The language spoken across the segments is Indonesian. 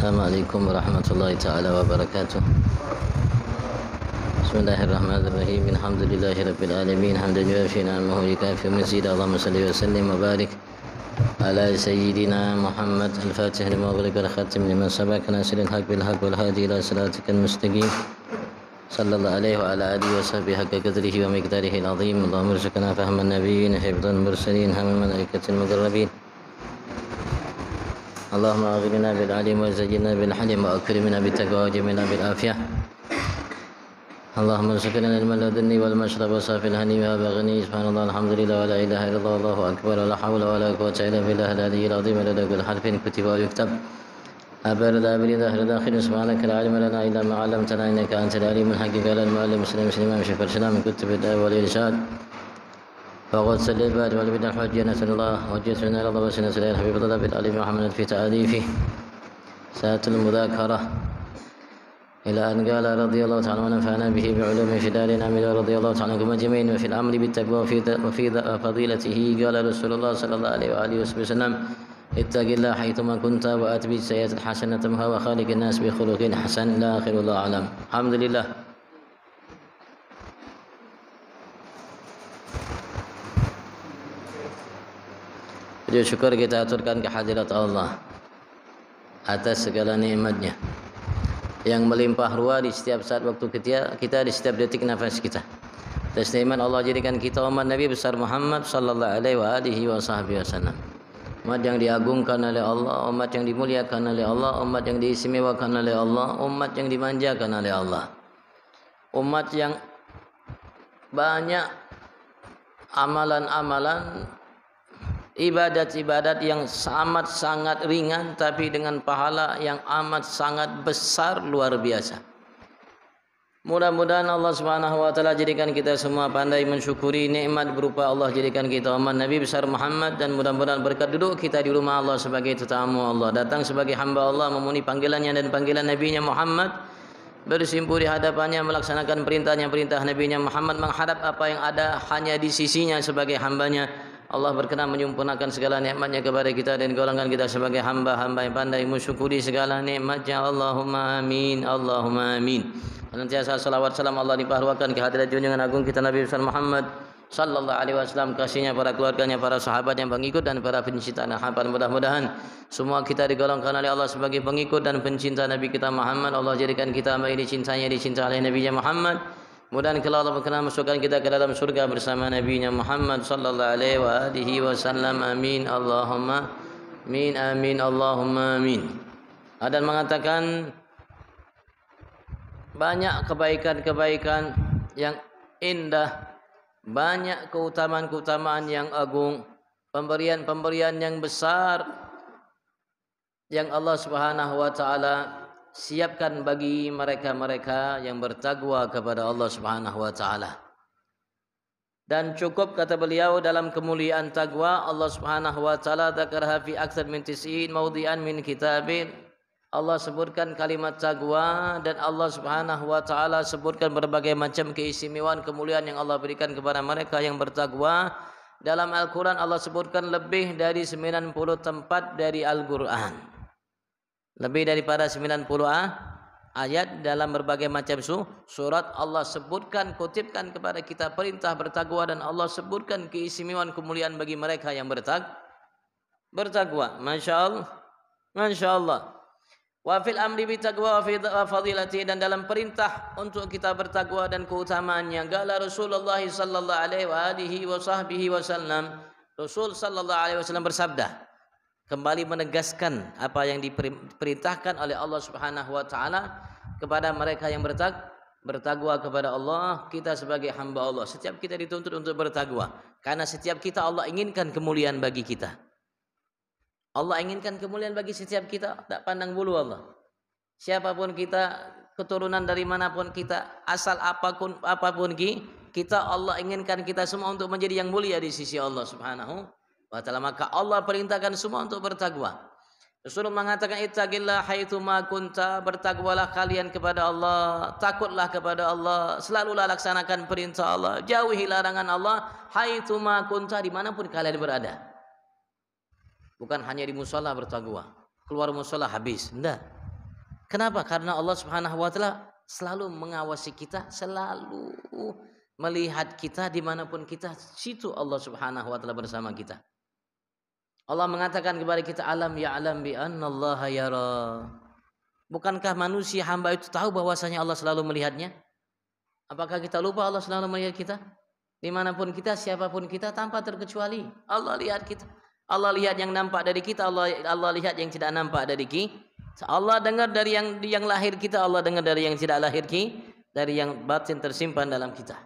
Assalamualaikum warahmatullahi taala wabarakatuh. Bismillahirrahmanirrahim. Alhamdulillahirabbil alamin. Hamdan yuwafi ni'amahu wa yukafi mazid. Allahumma shalli wa sallim wa barik ala sayyidina Muhammad al-Fatih lima ughliqa wal khatim liman sabaq nasiril haqq bil haqq wal hadi ila siratikal mustaqim. Sallallahu alaihi wa ala alihi wa sahbihi haqqa qadrihi wa miqdarihi al-azim. Allahumma arzuqna fahman nabiyyin hifdhan mursalin hamman malaikatil muqarrabin. اللهم أغننا بالعلم وزينا بالحلم وأكرمنا بالتقوى وجملنا بالعافية. اللهم ارزقنا العلم اللدني والمشرب وصافي الهني وهب غني. سبحان الله الحمد لله ولا إله إلا الله والله أكبر ولا حول ولا قوة إلا بالله العلي العظيم. لدى كل حرف كتب ويكتب أبر الأبر ظاهر داخل. سبحانك لا علم لنا إلا ما علمتنا إنك أنت العليم الحكيم. قال المعلم مسلم مسلم شفر سلام كتب الدعاء والإرشاد فقد سل الباد والبدع حجة. نسأل الله وجهتنا إلى الله وسنة سليل حبيب الله بالعلم محمد في تأليفه ساعة المذاكرة إلى أن قال رضي الله تعالى ونفعنا به بعلوم في دارنا من رضي الله تعالى عنكم أجمعين. وفي الأمر بالتقوى وفي فضيلته قال رسول الله صلى الله عليه وآله وسلم اتق الله حيثما كنت وأتبع السيئة الحسنة تمها وخالق الناس بخلق حسن. لا آخر الله أعلم. الحمد لله. Syukur kita aturkan kehadirat Allah atas segala nikmatnya yang melimpah ruah di setiap saat waktu kita di setiap detik nafas kita. Atas nikmat Allah jadikan kita umat Nabi besar Muhammad sallallahu alaihi wasallam. Umat yang diagungkan oleh Allah, umat yang dimuliakan oleh Allah, umat yang diistimewakan oleh Allah, umat yang dimanjakan oleh Allah. Umat yang banyak amalan-amalan ibadat-ibadat yang amat sangat ringan tapi dengan pahala yang amat sangat besar luar biasa. Mudah-mudahan Allah Subhanahu wa taala jadikan kita semua pandai mensyukuri nikmat berupa Allah jadikan kita umat Nabi besar Muhammad, dan mudah-mudahan berkat duduk kita di rumah Allah sebagai tetamu Allah, datang sebagai hamba Allah, memenuhi panggilannya dan panggilan Nabi-Nya Muhammad, bersimpuh di hadapannya, melaksanakan perintah Nabi-Nya Muhammad, menghadap apa yang ada hanya di sisinya sebagai hambanya. Allah berkenan menyempurnakan segala nikmatnya kepada kita dan golongan kita sebagai hamba-hamba yang pandai mensyukuri segala nikmatnya. Allahumma amin, Allahumma amin. Senantiasa salawat salam Allah dipahruakan kehadirat junjungan agung kita Nabi besar Muhammad sallallahu alaihi wasallam, kasihnya, para keluarganya, para sahabat yang pengikut dan para pencinta Nabi. Mudah-mudahan semua kita digolongkan oleh Allah sebagai pengikut dan pencinta Nabi kita Muhammad. Allah jadikan kita menjadi dicintanya, dicinta oleh Nabi-Nya Muhammad. Mudah-mudahan kalau Allah berkenan masukkan kita ke dalam surga bersama Nabi-Nya Muhammad sallallahu alaihi wasallam. Amin Allahumma amin, amin Allahumma amin. Dan mengatakan banyak kebaikan-kebaikan yang indah, banyak keutamaan-keutamaan yang agung, pemberian-pemberian yang besar yang Allah Subhanahu wa taala siapkan bagi mereka-mereka yang bertakwa kepada Allah Subhanahu wa taala. Dan cukup kata beliau dalam kemuliaan takwa Allah Subhanahu wa taala dzakarha fi aktsar min 90 mawdi'an min kitabin. Allah sebutkan kalimat takwa dan Allah Subhanahu wa taala sebutkan berbagai macam keistimewaan kemuliaan yang Allah berikan kepada mereka yang bertakwa. Dalam Al-Qur'an Allah sebutkan lebih dari 90 tempat dari Al-Qur'an. Lebih daripada 90 ayat dalam berbagai macam surat Allah sebutkan, kutipkan kepada kita perintah bertakwa, dan Allah sebutkan keistimewaan kemuliaan bagi mereka yang bertakwa. Masya Allah, Masya Allah. Wa fil amri bitaqwa wa fadilati, dan dalam perintah untuk kita bertakwa dan keutamaannya. Qala Rasulullah sallallahu alaihi wasallam, Rasul sallallahu alaihi wasallam bersabda, kembali menegaskan apa yang diperintahkan oleh Allah Subhanahu wa taala kepada mereka yang bertakwa kepada Allah. Kita sebagai hamba Allah, setiap kita dituntut untuk bertakwa, karena setiap kita Allah inginkan kemuliaan bagi kita. Allah inginkan kemuliaan bagi setiap kita, tak pandang bulu Allah. Siapapun kita, keturunan dari manapun kita, asal apapun kita, Allah inginkan kita semua untuk menjadi yang mulia di sisi Allah Subhanahu wa ta'ala. Maka Allah perintahkan semua untuk bertakwa. Rasulullah mengatakan ittaqillah haitsuma kunta, bertakwalah kalian kepada Allah, takutlah kepada Allah, selalulah laksanakan perintah Allah, jauhi larangan Allah haitsuma kunta, dimanapun kalian berada. Bukan hanya di musola bertakwa, keluar musola habis, enggak. Kenapa? Karena Allah Subhanahu wa taala selalu mengawasi kita, selalu melihat kita dimanapun kita, situ Allah Subhanahu wa taala bersama kita. Allah mengatakan kepada kita, alam ya'lam bi annallaha yara. Bukankah manusia hamba itu tahu bahwasanya Allah selalu melihatnya? Apakah kita lupa Allah selalu melihat kita? Dimanapun kita, siapapun kita, tanpa terkecuali Allah lihat kita. Allah lihat yang nampak dari kita, Allah lihat yang tidak nampak dari kita. Allah dengar dari yang lahir kita, Allah dengar dari yang tidak lahir kita, dari yang batin tersimpan dalam kita.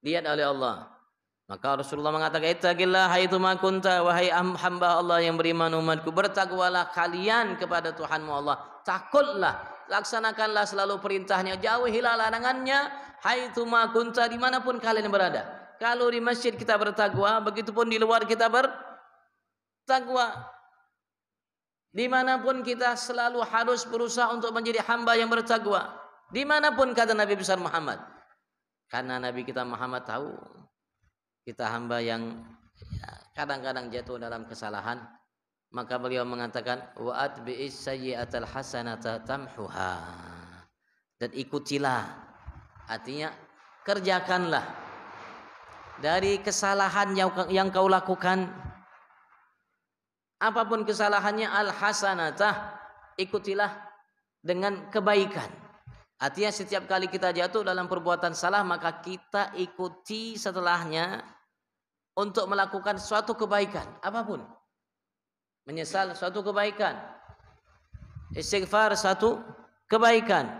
Lihat oleh Allah. Maka Rasulullah mengatakan, ittaqillah haitsu ma kunta, wahai hamba Allah yang beriman umatku, bertakwalah kalian kepada Tuhanmu Allah. Takutlah, laksanakanlah selalu perintahnya, jauhilah larangannya, haitsu ma kunta, dimanapun kalian berada. Kalau di masjid kita bertakwa, begitupun di luar kita bertakwa. Dimanapun kita selalu harus berusaha untuk menjadi hamba yang bertakwa. Dimanapun, kata Nabi besar Muhammad. Karena Nabi kita Muhammad tahu kita hamba yang kadang-kadang jatuh dalam kesalahan. Maka beliau mengatakan, wa atbi'is sayyi'atal hasanata tamhuha. Dan ikutilah, artinya kerjakanlah dari kesalahan yang kau lakukan, apapun kesalahannya, al-hasanatah, ikutilah dengan kebaikan. Artinya setiap kali kita jatuh dalam perbuatan salah, maka kita ikuti setelahnya untuk melakukan suatu kebaikan, apapun. Menyesal suatu kebaikan, istighfar suatu kebaikan,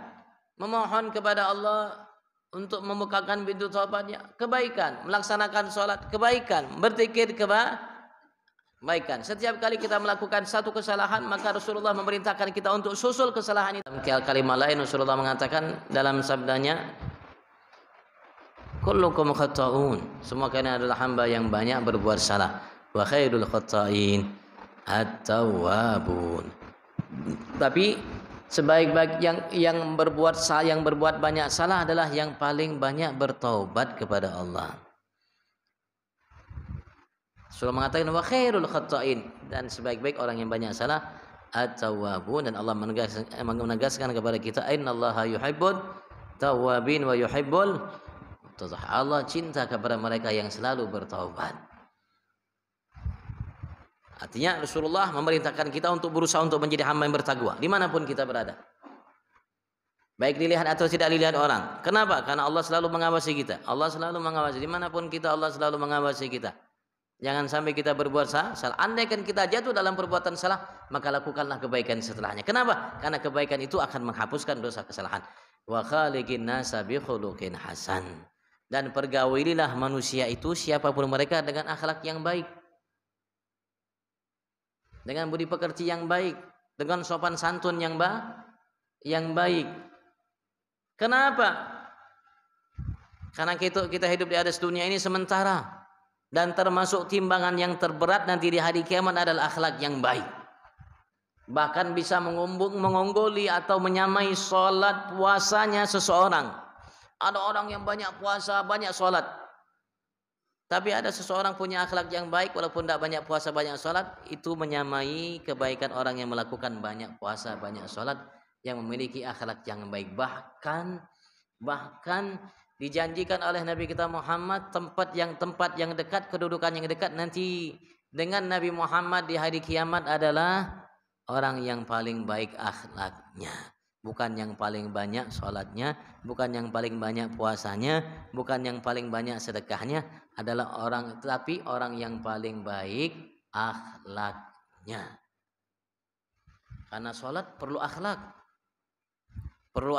memohon kepada Allah untuk membukakan pintu taubatnya, kebaikan, melaksanakan sholat, kebaikan, berzikir, kebaikan. Setiap kali kita melakukan satu kesalahan, maka Rasulullah memerintahkan kita untuk susul kesalahan itu. Dalam kalimat lain Rasulullah mengatakan dalam sabdanya, kullukum khata'un, semua kalian adalah hamba yang banyak berbuat salah, wa khairul khata'in at-tawwabun. Tapi sebaik-baik yang berbuat banyak salah adalah yang paling banyak bertaubat kepada Allah. Rasulullah mengatakan wa khairul khata'in, dan sebaik-baik orang yang banyak salah at-tawwabun. Dan Allah menegaskan kepada kita, innallaha yuhibbut tawwabin wa yuhibbul mutatahhirin. Allah cinta kepada mereka yang selalu bertaubat. Artinya Rasulullah memerintahkan kita untuk berusaha untuk menjadi hamba yang bertakwa dimanapun kita berada, baik dilihat atau tidak dilihat orang. Kenapa? Karena Allah selalu mengawasi kita. Allah selalu mengawasi dimanapun kita, Allah selalu mengawasi kita. Jangan sampai kita berbuat salah. Andaikan kita jatuh dalam perbuatan salah, maka lakukanlah kebaikan setelahnya. Kenapa? Karena kebaikan itu akan menghapuskan dosa kesalahan. Wa khaliqin nasa bi khuluqin hasan. Dan pergaulilah manusia itu, siapapun mereka, dengan akhlak yang baik, dengan budi pekerti yang baik, dengan sopan santun yang baik. Kenapa? Karena kita hidup di atas dunia ini sementara, dan termasuk timbangan yang terberat nanti di hari kiamat adalah akhlak yang baik. Bahkan bisa mengungguli atau menyamai sholat puasanya seseorang. Ada orang yang banyak puasa, banyak sholat, tapi ada seseorang punya akhlak yang baik, walaupun tidak banyak puasa, banyak sholat, itu menyamai kebaikan orang yang melakukan banyak puasa, banyak sholat, yang memiliki akhlak yang baik. Bahkan dijanjikan oleh Nabi kita Muhammad tempat yang dekat, kedudukan yang dekat nanti dengan Nabi Muhammad di hari kiamat adalah orang yang paling baik akhlaknya. Bukan yang paling banyak sholatnya, bukan yang paling banyak puasanya, bukan yang paling banyak sedekahnya, adalah orang yang paling baik akhlaknya. Karena sholat perlu akhlak, perlu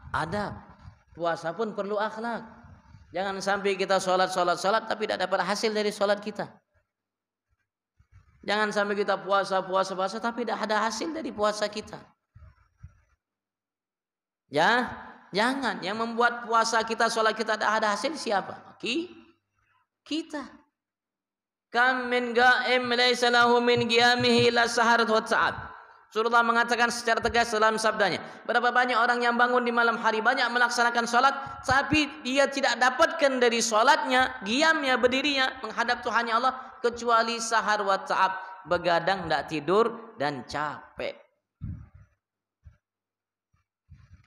adab. Puasa pun perlu akhlak. Jangan sampai kita sholat tapi tidak dapat hasil dari sholat kita. Jangan sampai kita puasa tapi tidak ada hasil dari puasa kita. Ya, jangan. Yang membuat puasa kita, sholat kita tidak ada hasil siapa? Kita. Kam min ghaim laysa lahu min qiyamihi la saharat wa ta'ab. Rasulullah mengatakan secara tegas dalam sabdanya, berapa banyak orang yang bangun di malam hari, banyak melaksanakan sholat, tapi dia tidak dapatkan dari sholatnya, qiyamnya, berdirinya menghadap Tuhannya Allah, kecuali sahar wa ta'ab, begadang, tidak tidur, dan capek.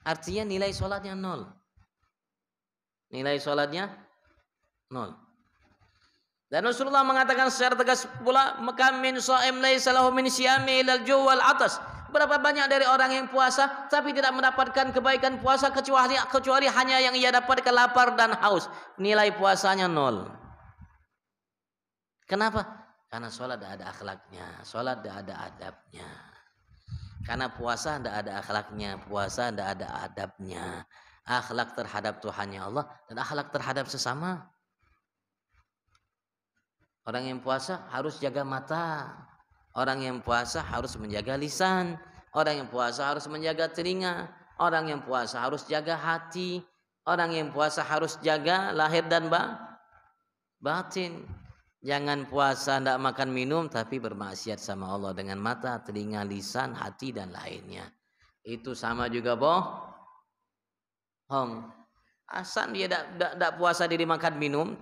Artinya nilai sholatnya nol. Nilai sholatnya nol. Dan Rasulullah mengatakan secara tegas pula, "Makam min shaim laisa lahu min siyami ilal ju' wal atas." Berapa banyak dari orang yang puasa tapi tidak mendapatkan kebaikan puasa kecuali hanya yang ia dapatkan lapar dan haus. Nilai puasanya nol. Kenapa? Karena sholat tidak ada akhlaknya, sholat tidak ada adabnya. Karena puasa tidak ada akhlaknya, puasa tidak ada adabnya. Akhlak terhadap Tuhannya Allah dan akhlak terhadap sesama. Orang yang puasa harus jaga mata. Orang yang puasa harus menjaga lisan. Orang yang puasa harus menjaga telinga. Orang yang puasa harus jaga hati. Orang yang puasa harus jaga lahir dan batin. Jangan puasa tidak makan minum tapi bermaksiat sama Allah dengan mata, telinga, lisan, hati dan lainnya. Itu sama juga bohong. Asal dia tidak puasa dari makan minum,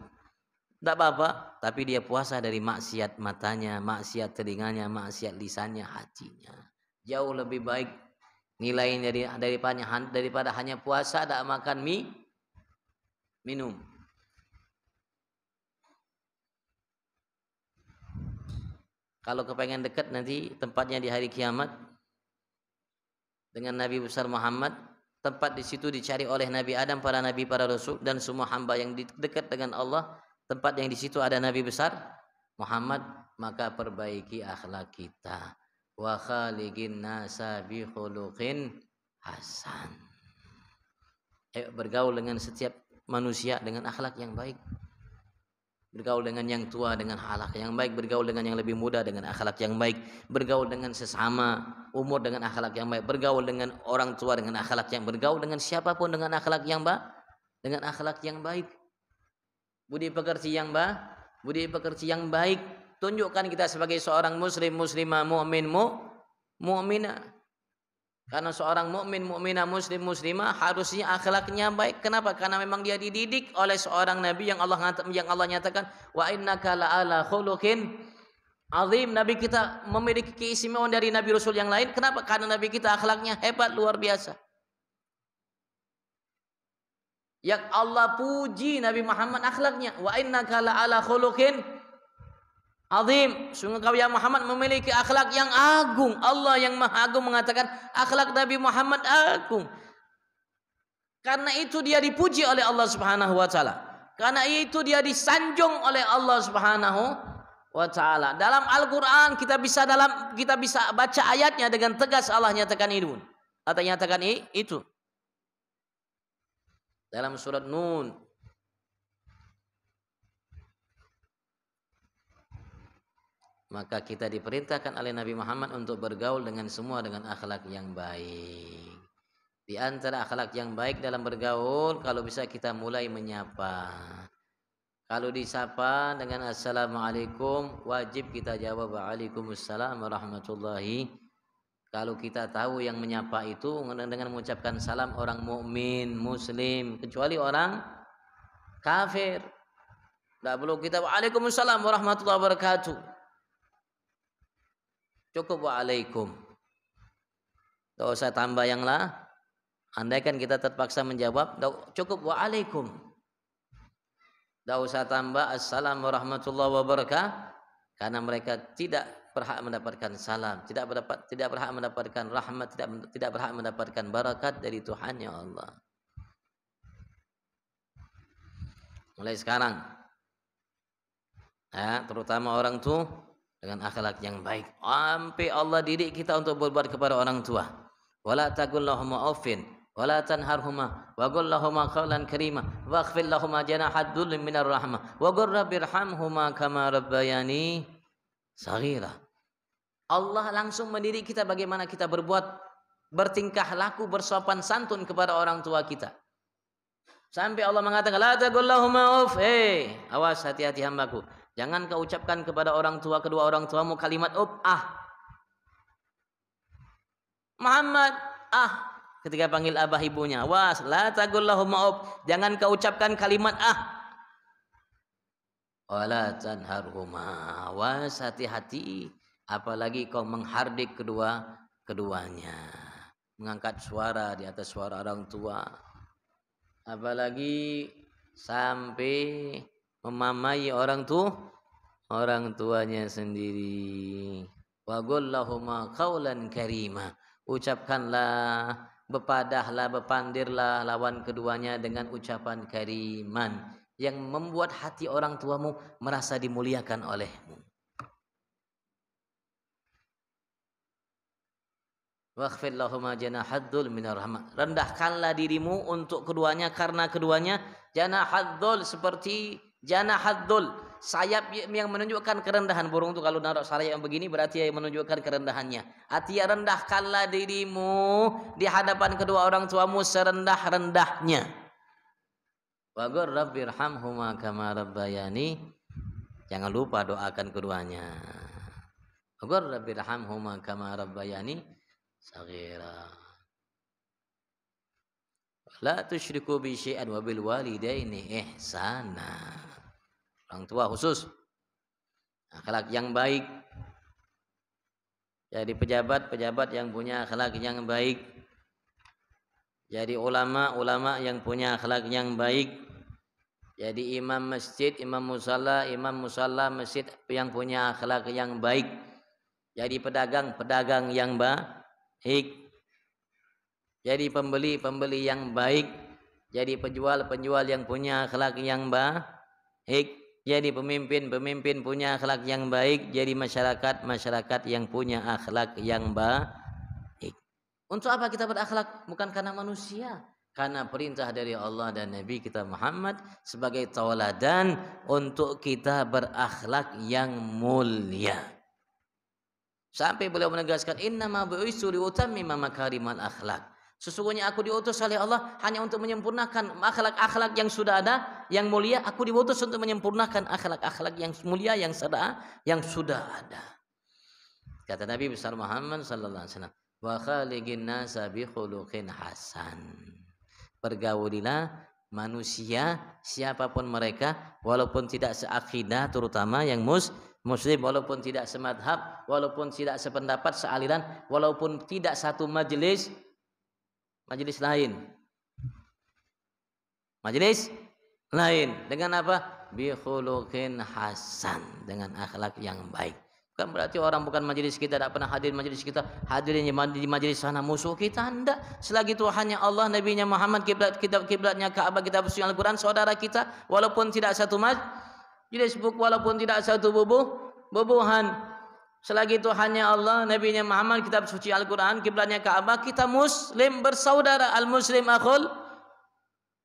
tidak apa-apa, tapi dia puasa dari maksiat matanya, maksiat telinganya, maksiat lisannya, hatinya. Jauh lebih baik nilainya daripada hanya puasa tidak makan minum. Kalau kepengen dekat nanti tempatnya di hari kiamat dengan Nabi besar Muhammad, tempat di situ dicari oleh Nabi Adam, para nabi, para rasul dan semua hamba yang dekat dengan Allah. Tempat yang di situ ada Nabi besar Muhammad, maka perbaiki akhlak kita. Wa khaliqin nasa bi khuluqin hasan. Ayo bergaul dengan setiap manusia dengan akhlak yang baik. Bergaul dengan yang tua dengan akhlak yang baik, bergaul dengan yang lebih muda dengan akhlak yang baik, bergaul dengan sesama umur dengan akhlak yang baik, bergaul dengan orang tua dengan akhlak yang baik, bergaul dengan siapapun dengan akhlak yang baik. Budi pekerti yang baik, tunjukkan kita sebagai seorang muslim, muslimah, mu'minah. Karena seorang mukmin, mukminah, muslim, muslimah harusnya akhlaknya baik. Kenapa? Karena memang dia dididik oleh seorang nabi yang Allah nyatakan, wa innaka la'ala khuluqin azim. Nabi kita memiliki keistimewaan dari nabi rasul yang lain. Kenapa? Karena nabi kita akhlaknya hebat, luar biasa. Yang Allah puji Nabi Muhammad akhlaknya, wa innaka la'ala khuluqin azim. Sungguh kau ya Muhammad memiliki akhlak yang agung. Allah yang Maha Agung mengatakan akhlak Nabi Muhammad agung. Karena itu dia dipuji oleh Allah Subhanahu wa taala. Karena itu dia disanjung oleh Allah Subhanahu wa taala. Dalam Al-Qur'an kita bisa baca ayatnya dengan tegas Allah nyatakan itu. Atau nyatakan itu. Dalam surat Nun. Maka kita diperintahkan oleh Nabi Muhammad untuk bergaul dengan semua dengan akhlak yang baik. Di antara akhlak yang baik dalam bergaul, kalau bisa kita mulai menyapa. Kalau disapa dengan Assalamualaikum, wajib kita jawab Waalaikumsalam warahmatullahi. Kalau kita tahu yang menyapa itu dengan mengucapkan salam orang mukmin, muslim, kecuali orang kafir. Tidak perlu kita Waalaikumsalam warahmatullahi wabarakatuh. Cukup waalaikum. Tidak usah tambah yang lah. Andaikan kita terpaksa menjawab, cukup waalaikum. Tidak usah tambah assalamu warahmatullahi wabarakatuh. Karena mereka tidak berhak mendapatkan salam, tidak berhak mendapatkan rahmat, tidak berhak mendapatkan barakat dari Tuhannya Allah. Mulai sekarang, terutama orang tua dengan akhlak yang baik. Sampai Allah didik kita untuk berbuat kepada orang tua. Wala taqul lahuma uffin, wala tanharhuma, wa qul lahuma qawlan karima, waghfir lahuma janahad dhulli minar rahmah, wa qur rabbirhamhuma kama rabbayani saghira. Allah langsung mendidik kita bagaimana kita bertingkah laku, bersopan santun kepada orang tua kita. Sampai Allah mengatakan, la taqul lahuma uff, awas hati-hati hambaku. Jangan kau ucapkan kepada kedua orang tuamu kalimat Muhammad, ketika panggil abah ibunya. Was, la taqul lahuma uff. Jangan kau ucapkan kalimat wala tanharhuma. Was, hati-hati. Apalagi kau menghardik keduanya. mengangkat suara di atas suara orang tua, apalagi sampai memamai orang tuanya sendiri. Wa qul lahuma qaulan karima, ucapkanlah, bepadahlah, bepandirlah lawan keduanya dengan ucapan kariman yang membuat hati orang tuamu merasa dimuliakan olehmu. Wakhfid lahuma janahadzul minar rahmah, rendahkanlah dirimu untuk keduanya karena keduanya janahadzul, seperti janahadzul, sayap yang menunjukkan kerendahan. Burung itu kalau naruh sayap yang begini berarti yang menunjukkan kerendahannya. Artinya rendahkanlah dirimu di hadapan kedua orang tuamu serendah-rendahnya. Wa qur rabbirhamhuma kama rabbayani, jangan lupa doakan keduanya. Wa qur rabbirhamhuma kama rabbayani saghira. La tusyriku bi syai'an wa bil walidaini ihsana. Orang tua khusus akhlak yang baik. Jadi pejabat yang punya akhlak yang baik. Jadi ulama yang punya akhlak yang baik. Jadi imam masjid, imam musalla masjid yang punya akhlak yang baik. Jadi pedagang yang baik. Jadi pembeli yang baik. Jadi penjual yang punya akhlak yang baik. Jadi pemimpin punya akhlak yang baik. Jadi masyarakat yang punya akhlak yang baik. Untuk apa kita berakhlak? Bukan karena manusia, karena perintah dari Allah dan Nabi kita Muhammad sebagai tauladan untuk kita berakhlak yang mulia. Sampai beliau menegaskan, innama bu'istu liutammima makarimal akhlak. Sesungguhnya aku diutus oleh Allah hanya untuk menyempurnakan akhlak-akhlak yang sudah ada, yang mulia. Aku diutus untuk menyempurnakan akhlak-akhlak yang mulia yang sudah ada. Kata Nabi besar Muhammad sallallahu alaihi wasallam, wa khaliqin nasa bi khuluqin hasan. Pergaulilah manusia siapapun mereka, walaupun tidak seakidah, terutama yang muslim, walaupun tidak semadhab, walaupun tidak sependapat, sealiran, walaupun tidak satu majelis lain, dengan apa? Bi khuluqin hasan, dengan akhlak yang baik. Bukan berarti orang bukan majelis kita tidak pernah hadir majelis kita, hadirnya di majelis sana musuh kita, tidak. Selagi Tuhannya Allah, Nabi-Nya Muhammad, kiblatnya Ka'bah, kita bersuci Al-Quran, saudara kita, walaupun tidak satu majelis, walaupun tidak satu bubuhan, selagi Tuhannya Allah, Nabi-Nya Muhammad, kitab suci Al-Quran, kiblatnya Ka'bah, kita muslim bersaudara. Al-muslim akhul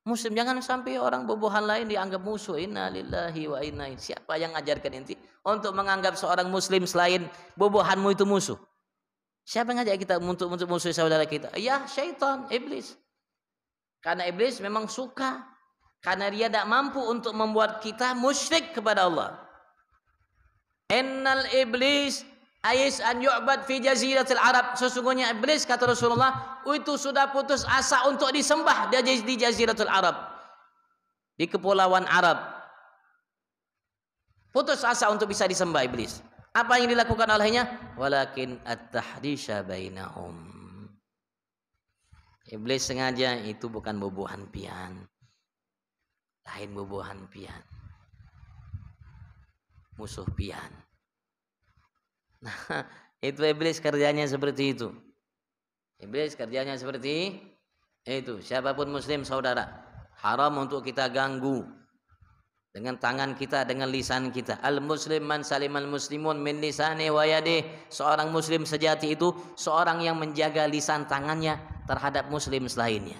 muslim. Jangan sampai orang bubuhan lain dianggap musuh. Inna lillahi wa inna ilaihi. Siapa yang ajarkan inti untuk menganggap seorang muslim selain bubuhanmu itu musuh? Siapa yang ngajak kita untuk musuh saudara kita? Ya syaitan, iblis. Karena iblis memang suka, karena dia tidak mampu untuk membuat kita musyrik kepada Allah. Innal iblis ais an yu'bad fi jaziratil Arab. Sesungguhnya iblis, kata Rasulullah, itu sudah putus asa untuk disembah di jaziratul Arab, di kepulauan Arab. Putus asa untuk bisa disembah iblis. Apa yang dilakukan olehnya? Walakin at-tahdisha bainahum. Iblis sengaja, itu bukan bubuhan pian, lain bubuhan pian, musuh pian. Nah, itu iblis kerjanya seperti itu. Iblis kerjanya seperti itu. Siapapun muslim saudara, haram untuk kita ganggu dengan tangan kita, dengan lisan kita. Al-muslim man salimal muslimun min lisani wa yadih. Seorang muslim sejati itu seorang yang menjaga lisan tangannya terhadap muslim selainnya.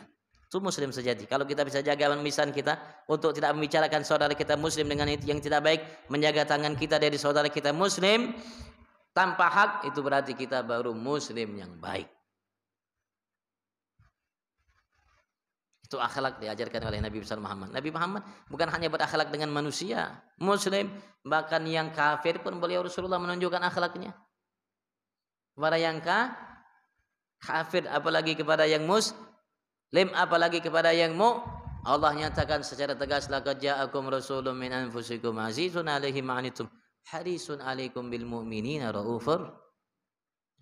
Itu muslim sejati. Kalau kita bisa jaga lisan kita untuk tidak membicarakan saudara kita muslim dengan itu yang tidak baik, menjaga tangan kita dari saudara kita muslim tanpa hak, itu berarti kita baru muslim yang baik. Itu akhlak diajarkan oleh Nabi besar Muhammad. Nabi Muhammad bukan hanya berakhlak dengan manusia, muslim, bahkan yang kafir pun beliau Rasulullah menunjukkan akhlaknya. Kepada yang kafir, apalagi kepada yang muslim, apalagi kepada yang Allah nyatakan secara tegas, laqad ja'akum rasulun min anfusikum azizun 'alaihi ma 'anittum harisun 'alaikum bil mu'minina raufur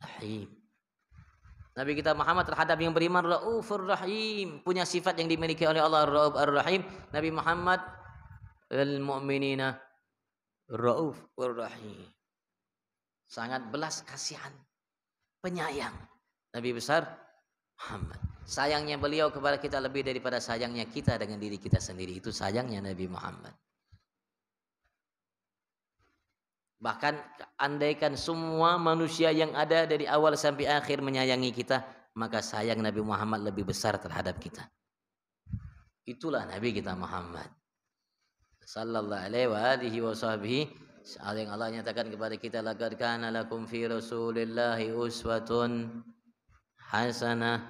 rahim. Nabi kita Muhammad terhadap yang beriman Raufur Rahim, punya sifat yang dimiliki oleh Allah Rauf Ar-Rahim. Nabi Muhammad lil mu'minina Raufur Rahim. Sangat belas kasihan, penyayang. Nabi besar Muhammad. Sayangnya beliau kepada kita lebih daripada sayangnya kita dengan diri kita sendiri. Itu sayangnya Nabi Muhammad. Bahkan andaikan semua manusia yang ada dari awal sampai akhir menyayangi kita, maka sayang Nabi Muhammad lebih besar terhadap kita. Itulah Nabi kita Muhammad sallallahu alaihi wa alihi washabihi. Yang Allah nyatakan kepada kita, laqad kana lakum fi rasulillahi uswatun hasanah.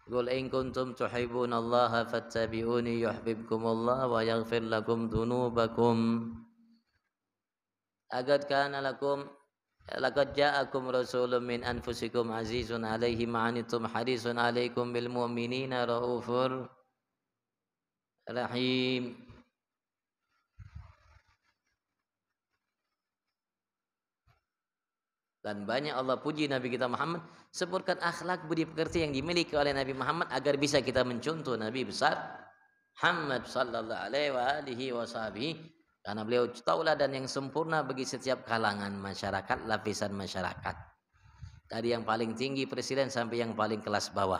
Qul in kuntum tuhibbunallaha fattabi'uni yuhibbukumullah wa yaghfir lakum dzunubakum. Laqad kana lakum laqad ja'akum rasulun min anfusikum azizun 'alaihi ma 'anittum harisun 'alaikum bil mu'minina raufur rahim. Dan banyak Allah puji Nabi kita Muhammad, sebutkan akhlak budi pekerti yang dimiliki oleh Nabi Muhammad agar bisa kita mencontoh Nabi besar Muhammad sallallahu alaihi wa alihi washabihi. Karena beliau tauladan yang sempurna bagi setiap kalangan masyarakat, lapisan masyarakat. Dari yang paling tinggi presiden sampai yang paling kelas bawah.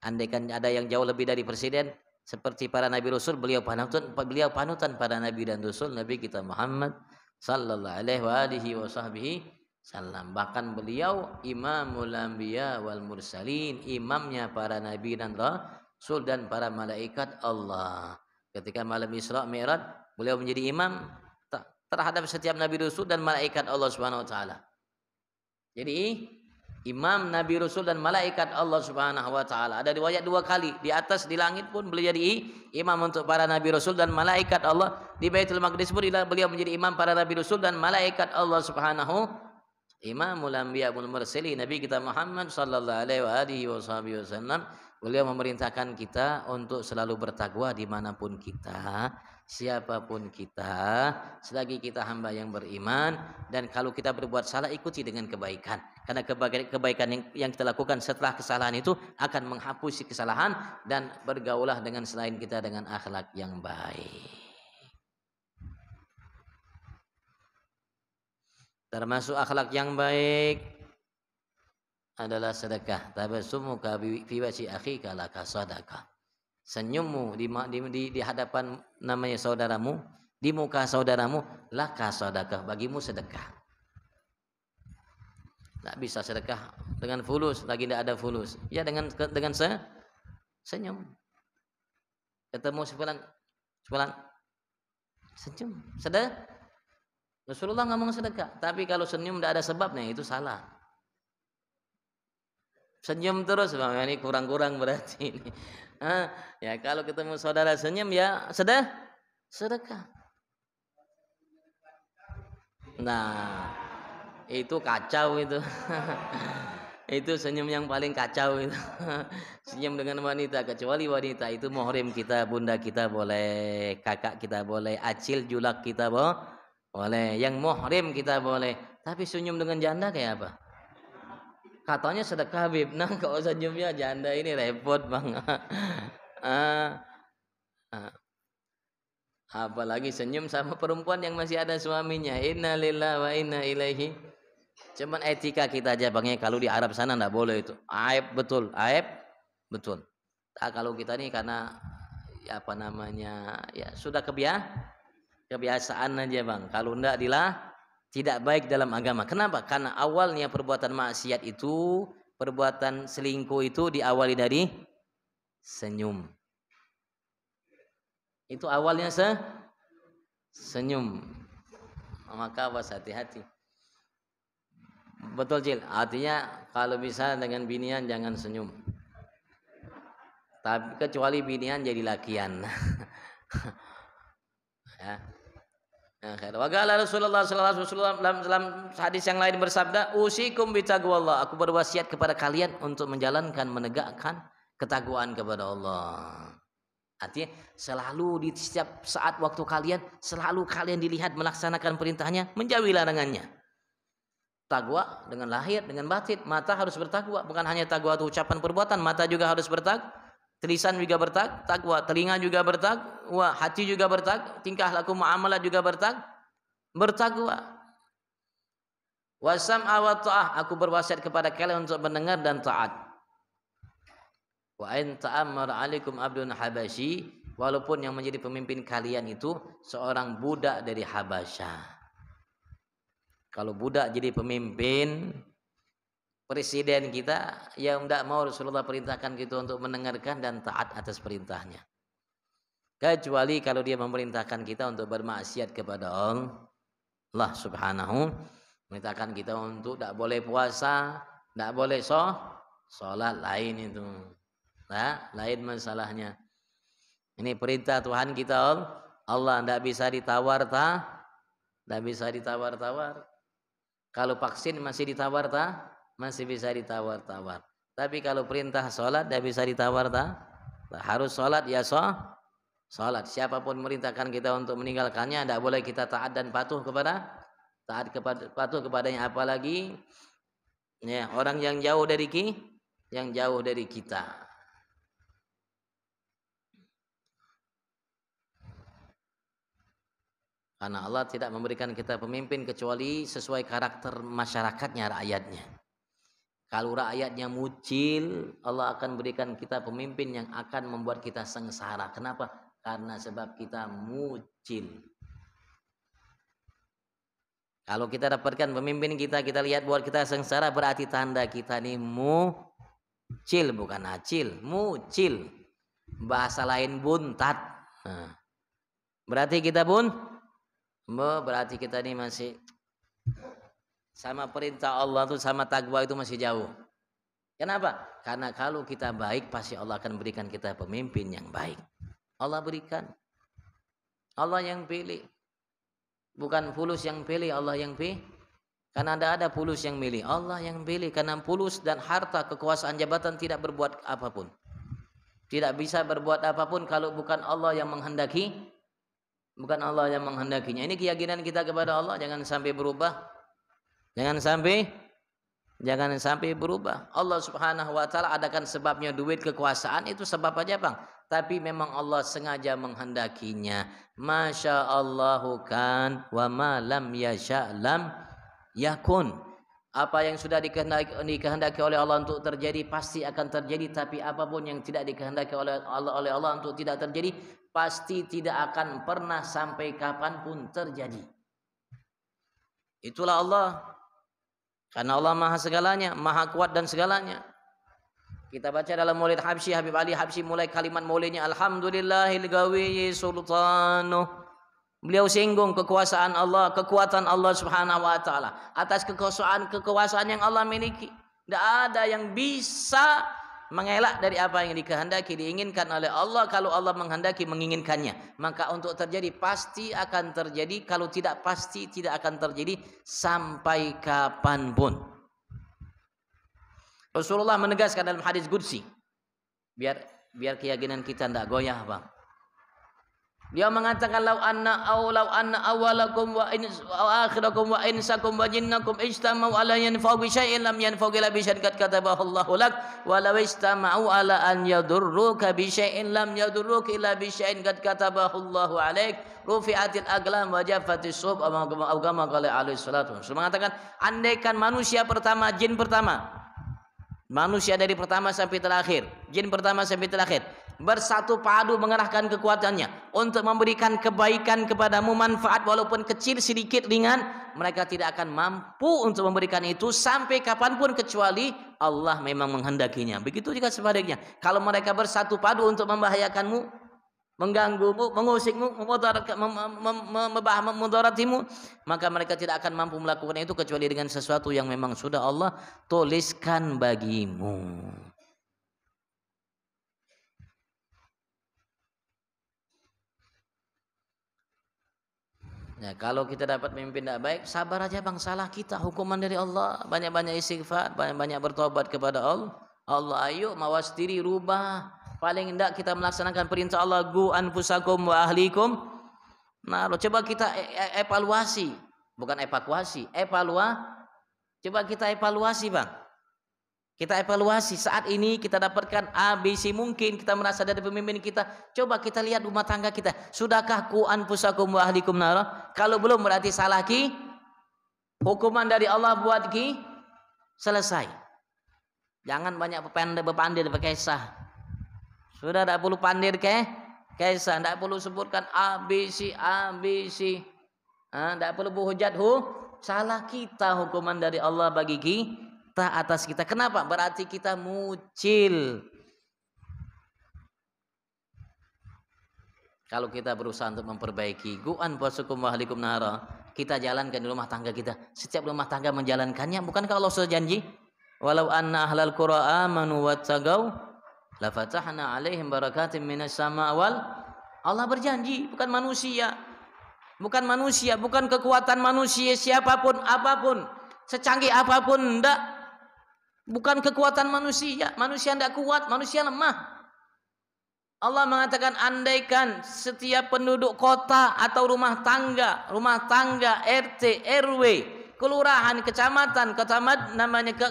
Andaikan ada yang jauh lebih dari presiden, seperti para nabi rasul, beliau panutan pada nabi dan rasul Nabi kita Muhammad sallallahu alaihi wasallam. Bahkan beliau imamul anbiya wal mursalin, imamnya para nabi dan rasul dan para malaikat Allah. Ketika malam Isra Mi'raj, beliau menjadi imam terhadap setiap nabi rasul dan malaikat Allah Subhanahu wa taala. Jadi imam nabi rasul dan malaikat Allah Subhanahu wa taala. Ada riwayat 2 kali, di atas di langit pun beliau jadi imam untuk para nabi rasul dan malaikat Allah. Di Baitul Maqdis pun beliau menjadi imam para nabi rasul dan malaikat Allah Subhanahu. Imamul anbiya wal mursalin, Nabi kita Muhammad sallallahu alaihi wasallam, beliau memerintahkan kita untuk selalu bertakwa dimanapun kita, siapapun kita, selagi kita hamba yang beriman. Dan kalau kita berbuat salah, ikuti dengan kebaikan, karena kebaikan yang kita lakukan setelah kesalahan itu akan menghapusi kesalahan. Dan bergaulah dengan selain kita dengan akhlak yang baik. Termasuk akhlak yang baik adalah sedekah. Tabassumuka fi wajhi akhika laka sadaqah. Senyummu di hadapan namanya saudaramu, di muka saudaramu, laka sadaqah, bagimu sedekah. Tak bisa sedekah dengan fulus, lagi tidak ada fulus. Ya dengan senyum. Ketemu sebulan senyum, sedekah. Rasulullah ngomong sedekah, tapi kalau senyum tidak ada sebabnya itu salah. Senyum terus, ini kurang-kurang berarti ini. Ya kalau ketemu saudara senyum ya sedekah. Nah, itu kacau itu. Itu senyum yang paling kacau itu. Senyum dengan wanita, kecuali wanita itu muhrim kita, bunda kita boleh, kakak kita boleh, acil julak kita boleh, yang muhrim kita boleh. Tapi senyum dengan janda kayak apa? Katanya sedekah Habib. Nah, kalau senyumnya janda ini repot banget. Apalagi senyum sama perempuan yang masih ada suaminya. Inna lillahi wa inna ilaihi. Cuman etika kita aja Bang, kalau di Arab sana enggak boleh itu. Aib betul. Nah, kalau kita nih karena apa namanya? Ya sudah kebiasaan aja Bang. Kalau enggak tidak baik dalam agama. Kenapa? Karena awalnya perbuatan maksiat itu, perbuatan selingkuh itu diawali dari senyum. Itu awalnya senyum. Maka awas, hati-hati. Betul Cil. Artinya kalau bisa dengan binian jangan senyum. Tapi kecuali binian jadi lakian. Ya. Wa qala Rasulullah sallallahu alaihi wasallam dalam hadis yang lain bersabda, "Usikum bitaqwallah." Aku berwasiat kepada kalian untuk menjalankan, menegakkan ketakwaan kepada Allah. Artinya selalu di setiap saat waktu kalian, selalu kalian dilihat melaksanakan perintahnya, menjauhi larangannya. takwa dengan lahir, dengan batin. Mata harus bertakwa, bukan hanya takwa itu ucapan perbuatan, mata juga harus bertakwa, lisan juga bertakwa, telinga juga bertakwa, hati juga bertakwa, tingkah laku muamalah juga bertakwa. Wasam wa ta'ah, aku berwasiat kepada kalian untuk mendengar dan taat. Wa in ta'ammar 'alaikum abdun habasyi, walaupun yang menjadi pemimpin kalian itu seorang budak dari Habasyah. Kalau budak jadi pemimpin, presiden kita yang tidak mau Rasulullah perintahkan kita untuk mendengarkan dan taat atas perintahnya. Kecuali kalau dia memerintahkan kita untuk bermaksiat kepada Allah Subhanahu, merintahkan kita untuk tidak boleh puasa, tidak boleh sholat, lain itu. Nah, lain masalahnya. Ini perintah Tuhan kita Allah, tidak bisa tidak bisa ditawar-tawar. Kalau vaksin masih ditawar-tawar, masih bisa ditawar-tawar. Tapi kalau perintah sholat tidak bisa ditawar-tawar. Harus sholat ya sholat. Siapapun merintahkan kita untuk meninggalkannya, tidak boleh kita taat dan patuh kepadanya, apalagi ya, orang yang jauh dari kita. Karena Allah tidak memberikan kita pemimpin kecuali sesuai karakter masyarakatnya, rakyatnya. Kalau rakyatnya mucil, Allah akan berikan kita pemimpin yang akan membuat kita sengsara. Kenapa? Karena sebab kita mucil. Kalau kita dapatkan pemimpin kita lihat buat kita sengsara, berarti tanda kita ini mucil, bukan acil, mucil. Bahasa lain buntat. Nah, berarti kita ini masih sama perintah Allah itu, sama takwa itu masih jauh. Kenapa? Karena kalau kita baik, pasti Allah akan berikan kita pemimpin yang baik. Allah berikan. Allah yang pilih. Bukan fulus yang pilih, Allah yang pilih. Karena tidak ada fulus yang milih, Allah yang pilih. Karena fulus dan harta, kekuasaan, jabatan tidak berbuat apapun. Tidak bisa berbuat apapun kalau bukan Allah yang menghendaki. Bukan Allah yang menghendakinya. Ini keyakinan kita kepada Allah, jangan sampai berubah. Jangan sampai berubah. Allah Subhanahu wa taala adakan sebabnya duit, kekuasaan, itu sebab aja, Bang. Tapi memang Allah sengaja menghendakinya. Masya Allahu kan wa ma lam yasha lam yakun. Apa yang sudah dikehendaki oleh Allah untuk terjadi pasti akan terjadi. Tapi apapun yang tidak dikehendaki oleh Allah untuk tidak terjadi, pasti tidak akan pernah sampai kapanpun terjadi. Itulah Allah. Karena Allah maha segalanya, maha kuat dan segalanya. Kita baca dalam Maulid Habsyi, Habib Ali Habsyi mulai kalimat maulidnya, Alhamdulillahil Ghawiyyi Sultanuh. Beliau singgung kekuasaan Allah, kekuatan Allah Subhanahu wa taala atas kekuasaan yang Allah miliki. Tidak ada yang bisa mengelak dari apa yang dikehendaki, diinginkan oleh Allah. Kalau Allah menghendaki, menginginkannya, maka untuk terjadi pasti akan terjadi. Kalau tidak, pasti tidak akan terjadi sampai kapanpun. Rasulullah menegaskan dalam hadis qudsi, biar keyakinan kita tidak goyah, Bang. Dia mengatakan, law anna awwalakum wa akhirakum wa insakum wa jinnakum ijtama'u ala yanfa'u bi syai'in lam yanfa'u illa bi syai'in qad katabahu Allahu lak, wa law istama'u ala an yadurruka bi syai'in lam yadurruka illa bi syai'in qad katabahu Allahu 'alaik, rufi'atil aqlam wa jaffatis suhuf, aw kama qala alaihi salatu. Mengatakan, andaikan manusia pertama, jin pertama, manusia dari pertama sampai terakhir, jin pertama sampai terakhir, bersatu padu mengerahkan kekuatannya untuk memberikan kebaikan kepadamu, manfaat walaupun kecil, sedikit, ringan, mereka tidak akan mampu untuk memberikan itu sampai kapanpun kecuali Allah memang menghendakinya. Begitu juga sebaliknya. Kalau mereka bersatu padu untuk membahayakanmu, mengganggumu, mengusikmu, memudaratimu, maka mereka tidak akan mampu melakukan itu kecuali dengan sesuatu yang memang sudah Allah tuliskan bagimu. Ya, kalau kita dapat memimpin tidak baik, sabar aja, Bang. Salah kita, hukuman dari Allah. Banyak-banyak istighfar, banyak-banyak bertobat kepada Allah. Ayo mawas diri, rubah. Paling tidak kita melaksanakan perintah Allah, gu anfusakum wa ahlikum. Nah, coba kita evaluasi, bukan evakuasi, Coba kita evaluasi, Bang. Kita evaluasi saat ini kita dapatkan ABC, mungkin kita merasa dari pemimpin kita. Coba kita lihat rumah tangga kita. Sudahkah ku anfusakum wa ahlikum nara? Kalau belum berarti salah ki. Hukuman dari Allah buat ki selesai. Jangan banyak berpandir berkisah. Sudah tidak perlu pandir kisah, tidak perlu sebutkan ABC. Tidak perlu berhujat salah kita hukuman dari Allah bagi kita atas kita. Kenapa? Berarti kita mucil. Kalau kita berusaha untuk memperbaiki gu'an puasukum wa ahlikum nara, kita jalankan di rumah tangga kita. Setiap rumah tangga menjalankannya. Bukankah Allah sudah janji? Walau anna ahlal qura amanu wattaqau la fatahna 'alaihim barakatim minas sama' wal. Allah berjanji, bukan manusia. Bukan manusia, bukan kekuatan manusia, siapapun, apapun, secanggih apapun, enggak. Bukan kekuatan manusia. Manusia enggak kuat, manusia lemah. Allah mengatakan andaikan setiap penduduk kota atau rumah tangga, RT, RW, kelurahan, kecamatan,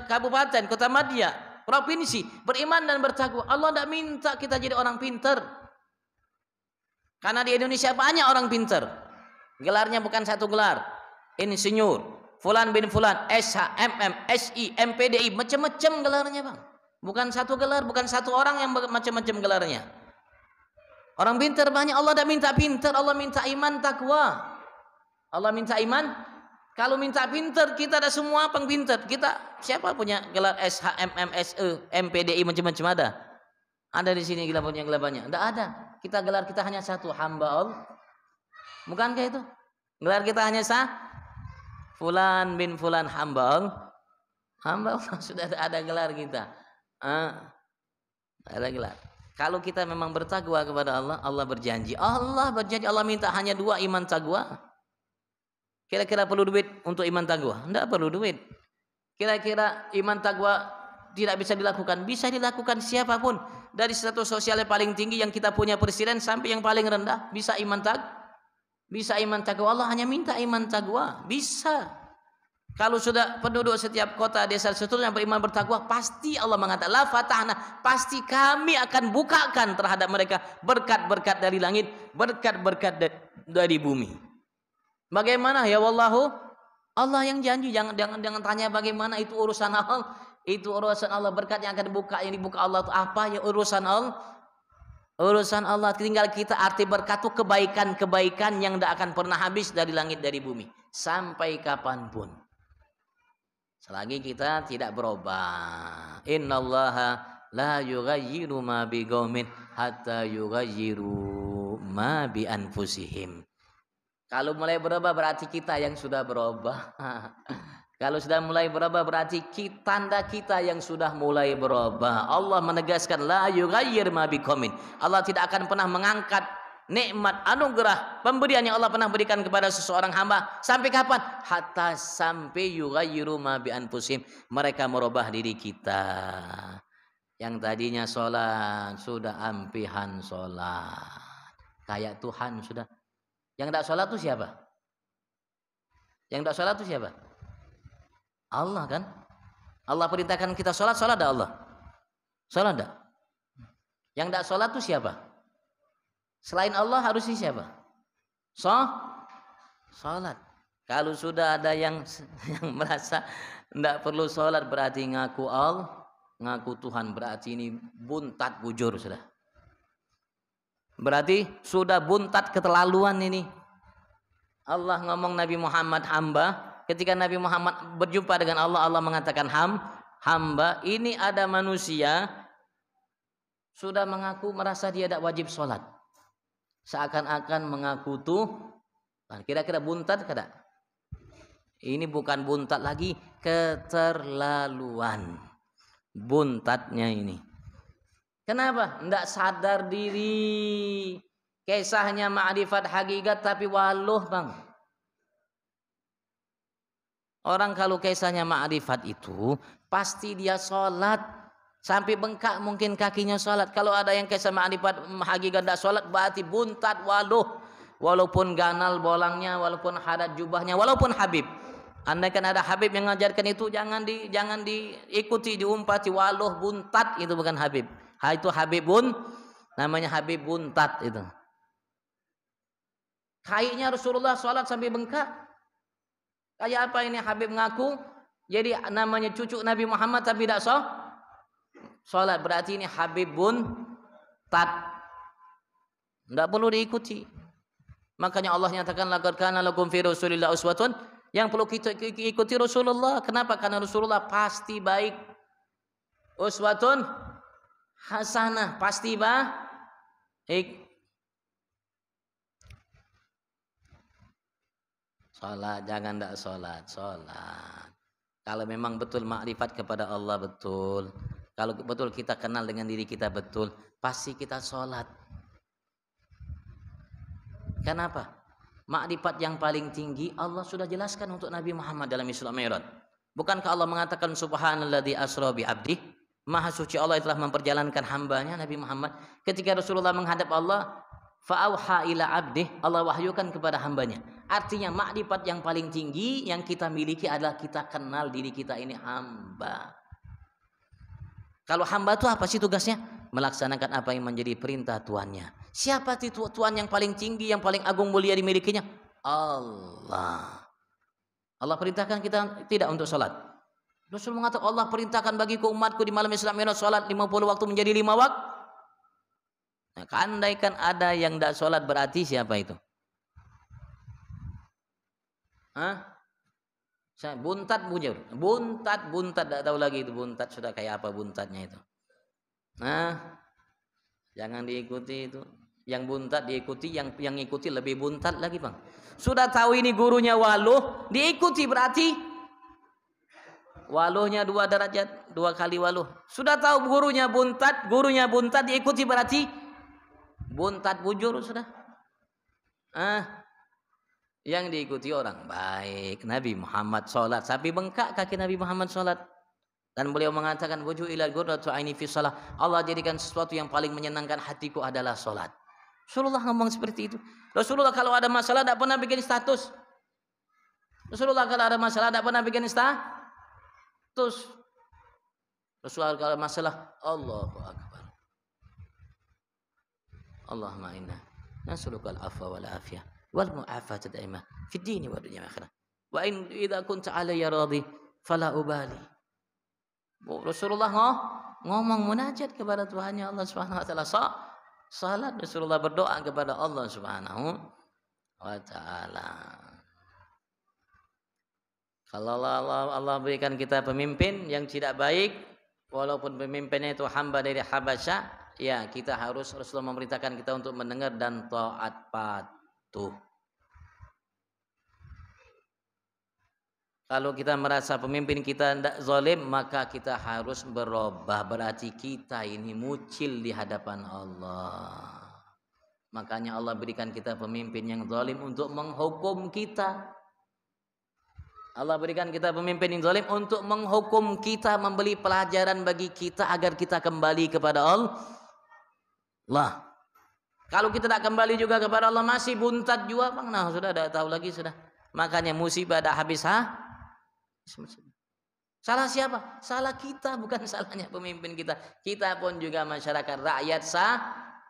kabupaten, kota madya, provinsi beriman dan bertakwa, Allah tidak minta kita jadi orang pinter. Karena di Indonesia banyak orang pinter. Gelarnya bukan satu gelar. Insinyur, Fulan bin Fulan, SH, MM, SI, MPDI, macam-macam gelarnya, Bang. Bukan satu gelar, bukan satu orang yang macam-macam gelarnya. Orang pintar banyak. Allah tidak minta pintar, Allah minta iman takwa. Allah minta iman. Kalau minta pintar, kita ada semua pengpintar. Kita siapa punya gelar SH, MM, SE, MPDI macam-macam ada? Ada di sini gelar punya gelar banyak? Tidak ada. Kita gelar kita hanya satu, hamba Allah. Bukankah itu? Gelar kita hanya Fulan bin Fulan, hamba Allah. Hamba Allah, sudah ada gelar kita. Ada gelar. Kalau kita memang bertakwa kepada Allah, Allah berjanji. Allah minta hanya 2, iman takwa. Kira-kira perlu duit untuk iman takwa? Tidak perlu duit. Kira-kira iman takwa tidak bisa dilakukan? Bisa dilakukan siapapun. Dari status sosial yang paling tinggi yang kita punya presiden sampai yang paling rendah, bisa iman takwa. Allah hanya minta iman takwa. Bisa. Kalau sudah penduduk setiap kota, desa, seterusnya beriman bertakwa, pasti Allah mengatakan la fatahna, pasti kami akan bukakan terhadap mereka berkat-berkat dari langit, berkat-berkat dari bumi. Bagaimana ya wallahu? Allah yang janji. Jangan tanya bagaimana, itu urusan Allah. Itu urusan Allah. Berkat yang akan dibuka, yang dibuka Allah itu apa? Ya urusan Allah. Urusan Allah. Tinggal kita arti berkat itu kebaikan-kebaikan yang tidak akan pernah habis dari langit dari bumi sampai kapanpun. Selagi kita tidak berubah. Innallaha la yughayyiru ma biqaumin hatta yughayyiru ma bi anfusihim. Kalau mulai berubah berarti kita yang sudah berubah. Kalau sudah mulai berubah berarti tanda kita yang sudah mulai berubah. Allah menegaskan la yughayyir ma biqaumin. Allah tidak akan pernah mengangkat nikmat, anugerah, pemberian yang Allah pernah berikan kepada seseorang hamba sampai kapan? Hatta sampai yughayyiru ma bi anfusihim, mereka merubah diri kita. Yang tadinya sholat sudah ampihan sholat kayak Tuhan sudah. Yang tidak sholat itu siapa? Yang tidak sholat itu siapa? Allah kan? Allah perintahkan kita sholat ada Allah. Sholat tidak? Yang tidak sholat itu siapa? Selain Allah harusnya siapa? Sholat. Kalau sudah ada yang merasa tidak perlu sholat berarti ngaku Allah, ngaku Tuhan, berarti ini buntat bujur sudah. Berarti sudah buntat keterlaluan ini. Allah ngomong Nabi Muhammad hamba. Ketika Nabi Muhammad berjumpa dengan Allah, Allah mengatakan hamba. Ini ada manusia sudah mengaku merasa dia tidak wajib sholat. Seakan-akan mengaku tuh, kira-kira buntat kada? Ini bukan buntat lagi, keterlaluan. Buntatnya ini. Kenapa? Tidak sadar diri. Kisahnya ma'rifat hakikat tapi waluh, Bang. Orang kalau kisahnya ma'rifat itu pasti dia sholat. Sampai bengkak mungkin kakinya sholat. Kalau ada yang kisah ma'rifat hakikat tidak sholat berarti buntat waluh. Walaupun ganal bolangnya, walaupun hadat jubahnya, walaupun habib. Andaikan ada Habib yang mengajarkan itu, jangan diikuti, diumpati. Waluh buntat, itu bukan Habib. Itu Habibun, namanya Habib buntat itu. Kayaknya Rasulullah sholat sampai bengkak. Kayak apa ini Habib ngaku? Jadi namanya cucu Nabi Muhammad tapi tidak sholat. Berarti ini Habib buntat. Tidak perlu diikuti. Makanya Allah nyatakan laqad kana lakum fi Rasulillah uswatun. Yang perlu kita ikuti Rasulullah. Kenapa? Karena Rasulullah pasti baik. Uswatun hasanah, pasti baik. Salat, jangan tidak salat. Kalau memang betul makrifat kepada Allah betul. Kalau betul kita kenal dengan diri kita betul, pasti kita salat. Kenapa? Makrifat yang paling tinggi Allah sudah jelaskan untuk Nabi Muhammad dalam Isra Mi'raj. Bukankah Allah mengatakan subhanalladzi asra bi 'abdi? Maha suci Allah telah memperjalankan hambanya Nabi Muhammad. Ketika Rasulullah menghadap Allah, fa'auha ila 'abdi, Allah wahyukan kepada hambanya. Artinya makrifat yang paling tinggi yang kita miliki adalah kita kenal diri kita ini hamba. Kalau hamba itu apa sih tugasnya? Melaksanakan apa yang menjadi perintah tuannya. Siapa itu Tuhan yang paling tinggi, yang paling agung mulia dimilikinya? Allah. Allah perintahkan kita tidak untuk sholat. Rasul mengatakan Allah perintahkan bagiku umatku di malam Isra Mi'raj sholat 50 waktu menjadi 5 waktu. Nah, andaikan ada yang tidak sholat berarti siapa itu? Saya buntat bujur. Buntat tidak tahu lagi itu buntat sudah kayak apa buntatnya itu. Jangan diikuti itu. Yang buntat diikuti, yang ikuti lebih buntat lagi, Bang. Sudah tahu ini gurunya waluh, diikuti berarti waluhnya 2 derajat, 2 kali waluh. Sudah tahu gurunya buntat diikuti berarti buntat bujur sudah. Yang diikuti orang baik. Nabi Muhammad sholat sampai bengkak kaki Nabi Muhammad sholat. Dan beliau mengatakan wujuhilal ghurratu aini fi shalah. Allah jadikan sesuatu yang paling menyenangkan hatiku adalah sholat. Rasulullah ngomong seperti itu. Rasulullah kalau ada masalah tidak pernah bikin status. Rasulullah kalau ada masalah tidak pernah bikin status. Rasulullah kalau ada masalah Allahu Akbar. Allahumma inna nas'alukal afwa wal afiyah wal mu'afata daimah fid dini wad dunya akhirah. Wa in idza kunta alayya radhi fala ubali. Rasulullah ngomong munajat kepada Tuhannya Allah Subhanahu wa taala. Salat Rasulullah berdoa kepada Allah Subhanahu wa taala. Kalau Allah berikan kita pemimpin yang tidak baik, walaupun pemimpinnya itu hamba dari Habasyah, ya kita harus Rasulullah memerintahkan kita untuk mendengar dan taat patuh. Kalau kita merasa pemimpin kita tidak zalim, maka kita harus berubah. Berarti kita ini mucil di hadapan Allah. Makanya Allah berikan kita pemimpin yang zalim untuk menghukum kita. Allah berikan kita pemimpin yang zalim untuk menghukum kita, memberi pelajaran bagi kita agar kita kembali kepada Allah. Kalau kita tak kembali juga kepada Allah, masih buntat juga, Bang. Nah, sudah tidak tahu lagi sudah. Makanya musibah dah habis Salah siapa? Salah kita, bukan salahnya pemimpin kita. Kita pun juga masyarakat rakyat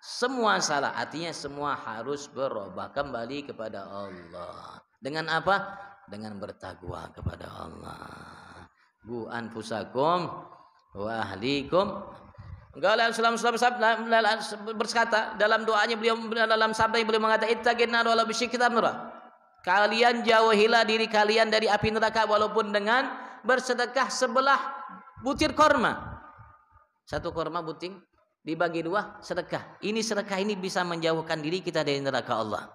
semua salah. Artinya semua harus berubah kembali kepada Allah. Dengan apa? Dengan bertakwa kepada Allah. Bu anfusakum wa ahlikum. Rasulullah berkata dalam doanya beliau, dalam sabda beliau mengatakan ittaqin nar wala bisyikki tamra. Kalian jauhilah diri kalian dari api neraka walaupun dengan bersedekah sebelah butir korma. Satu korma buting dibagi 2 sedekah. Ini sedekah ini bisa menjauhkan diri kita dari neraka Allah.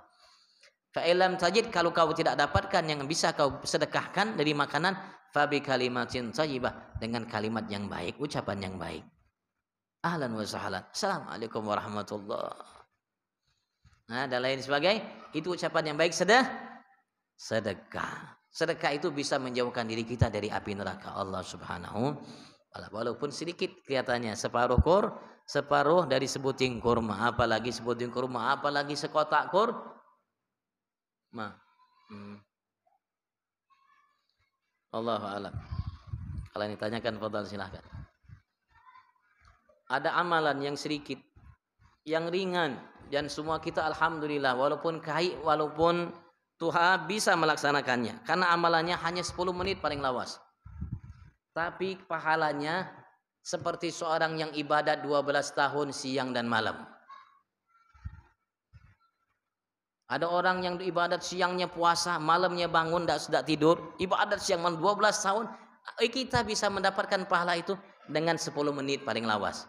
Fa'ilam tajid, kalau kau tidak dapatkan yang bisa kau sedekahkan dari makanan, fabi kalimatin thayyibah, dengan kalimat yang baik, ucapan yang baik. Ahlan wa sahlan. Assalamualaikum warahmatullahi. Nah, dan lain sebagainya. Itu ucapan yang baik sedekah. Sedekah itu bisa menjauhkan diri kita dari api neraka Allah Subhanahu. Walaupun sedikit kelihatannya, separuh dari sebuting kurma, apalagi sebuting kurma, apalagi sekotak kurma. Allahu a'lam. Kalau yang ditanyakan fadhal silahkan. Ada amalan yang sedikit, yang ringan, dan semua kita alhamdulillah walaupun walaupun Tuhan bisa melaksanakannya karena amalannya hanya 10 menit paling lawas. Tapi pahalanya seperti seorang yang ibadat 12 tahun siang dan malam. Ada orang yang ibadat siangnya puasa, malamnya bangun tidak tidur, ibadat siang malam 12 tahun, kita bisa mendapatkan pahala itu dengan 10 menit paling lawas.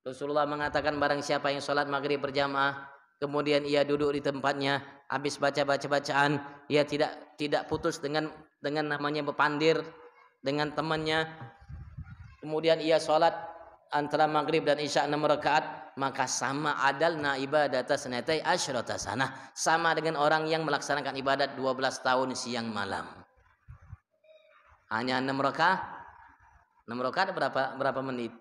Rasulullah mengatakan barang siapa yang sholat maghrib berjamaah, kemudian ia duduk di tempatnya, habis bacaan, ia tidak putus dengan namanya berpandir dengan temannya, kemudian ia sholat antara maghrib dan isya 6 rakaat, maka sama adalna ibadata sanatai asyrata sanah, sama dengan orang yang melaksanakan ibadat 12 tahun siang malam. Hanya 6 rakaat. 6 rakaat berapa menit?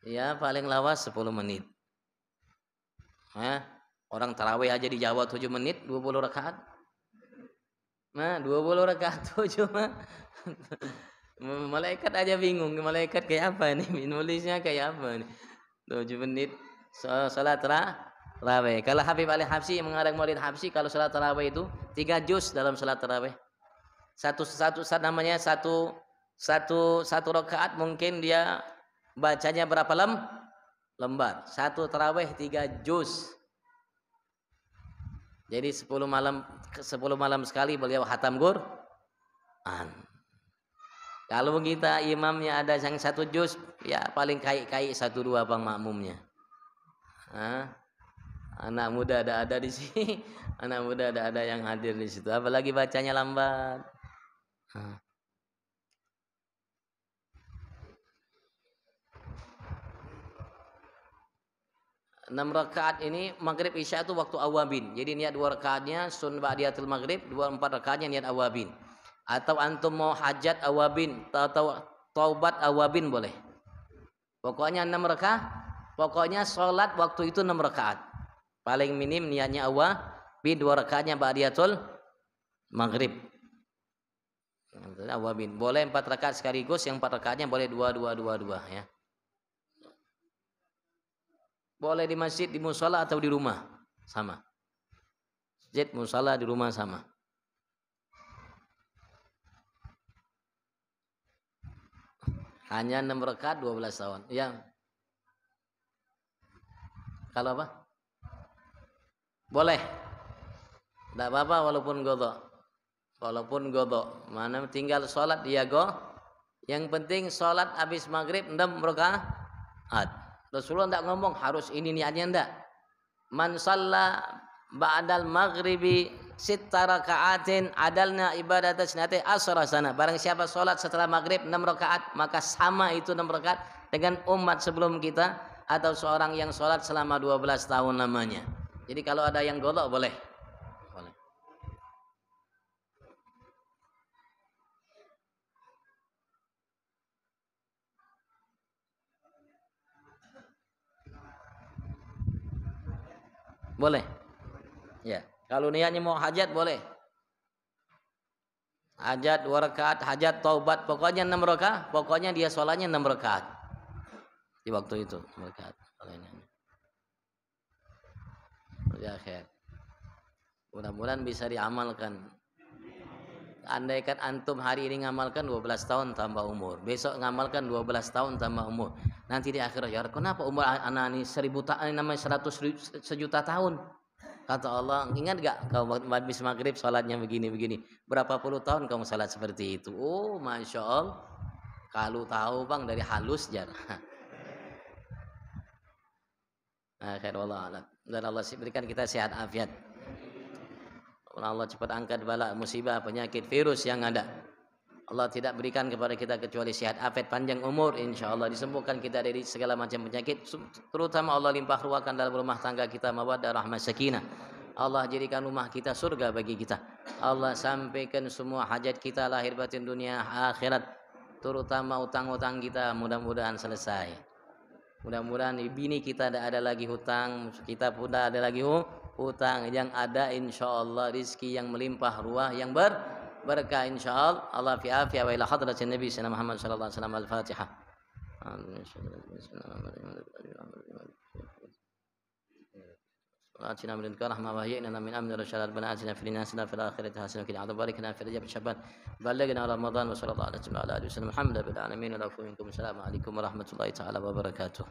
Ya, paling lawas 10 menit. Orang tarawih aja di Jawa 7 menit, 20 rakaat. Nah, 20 rakaat 7 mah. Malaikat aja bingung, malaikat kayak apa nih, nulisnya kayak apa nih. 7 menit salat tarawih. Kalau Habib Ali Habsyi mengarang Maulid Habsyi, kalau salat tarawih itu 3 juz dalam salat tarawih. Satu namanya satu rakaat mungkin dia bacanya berapa lembar. Satu tarawih 3 juz. Jadi 10 malam sekali beliau khatam Quran. Kalau kita imamnya ada yang 1 juz, ya paling kai 1-2 bang makmumnya. Anak muda ada di sini, anak muda ada yang hadir di situ. Apalagi bacanya lambat. 6 rakaat ini maghrib isya itu waktu awabin. Jadi niat 2 rakaatnya sunnah ba'diyatul maghrib, 4 rakaatnya niat awabin. Atau antum mau hajat awabin atau taubat awabin boleh. Pokoknya 6 rakaat. Pokoknya sholat waktu itu 6 rakaat. Paling minim niatnya awabin, 2 rakaatnya ba'diyatul maghrib. Awabin. Boleh 4 rakaat sekaligus, yang 4 rakaatnya boleh 2 ya. Boleh di masjid, di musala atau di rumah, sama. Masjid, musala, di rumah sama. Hanya 6 rakaat 12 tahun. Ya. Kalau apa? Boleh. Tidak apa-apa walaupun godok. Walaupun godok. Mana tinggal sholat dia Yang penting sholat habis maghrib 6 rakaat. Rasulullah tidak ngomong harus ini niatnya, enggak. Man shalla ba'dal maghribi 6 raka'atin adalna ibadat sanati asra sana. Barang siapa salat setelah maghrib 6 rakaat, maka sama itu 6 rakaat dengan umat sebelum kita atau seorang yang salat selama 12 tahun lamanya. Jadi kalau ada yang golok boleh. Boleh. Ya, kalau niatnya mau hajat boleh. Hajat 2 rakaat, hajat taubat, pokoknya 6 rakaat, pokoknya dia sholatnya 6 rakaat. Di waktu itu 6 rakaat. Ya, khair. Mudah-mudahan bisa diamalkan. Andaikan antum hari ini ngamalkan 12 tahun tambah umur, besok ngamalkan 12 tahun tambah umur. Nanti di akhirat, ya kenapa umur anak ini 1000 tahun, namanya 100 juta tahun? Kata Allah, ingat gak kau habis maghrib salatnya begini-begini, berapa puluh tahun kamu salat seperti itu? Oh, masya Allah. Kalau tahu bang dari halus jar. Khair wallah. Dan Allah berikan kita sehat afiat. Allah cepat angkat bala, musibah, penyakit, virus yang ada. Allah tidak berikan kepada kita kecuali sehat afiat, panjang umur, insyaallah disembuhkan kita dari segala macam penyakit, terutama Allah limpah ruahkan dalam rumah tangga kita mawaddah rahmah sakinah. Allah jadikan rumah kita surga bagi kita. Allah sampaikan semua hajat kita lahir batin dunia akhirat, terutama utang-utang kita mudah-mudahan selesai. Mudah-mudahan bini kita tidak ada lagi hutang, kita pun tidak ada lagi hutang. Yang ada insyaallah rizki yang melimpah ruah yang بركة إن شاء الله في عافية وإلى حضرة النبي سيدنا محمد صلى الله عليه وسلم. الفاتحة. آتنا من لدنك رحمة وهيئ لنا من أمر رشاد. ربنا آتنا في الدنيا حسنة وفي الآخرة حسنة وقنا عذاب النار. بارك لنا في رجب شعبان بلغنا رمضان وصلى الله على سيدنا وعلى آله وسلم. الحمد لله بالعالمين. العفو منكم. السلام عليكم ورحمة الله تعالى وبركاته.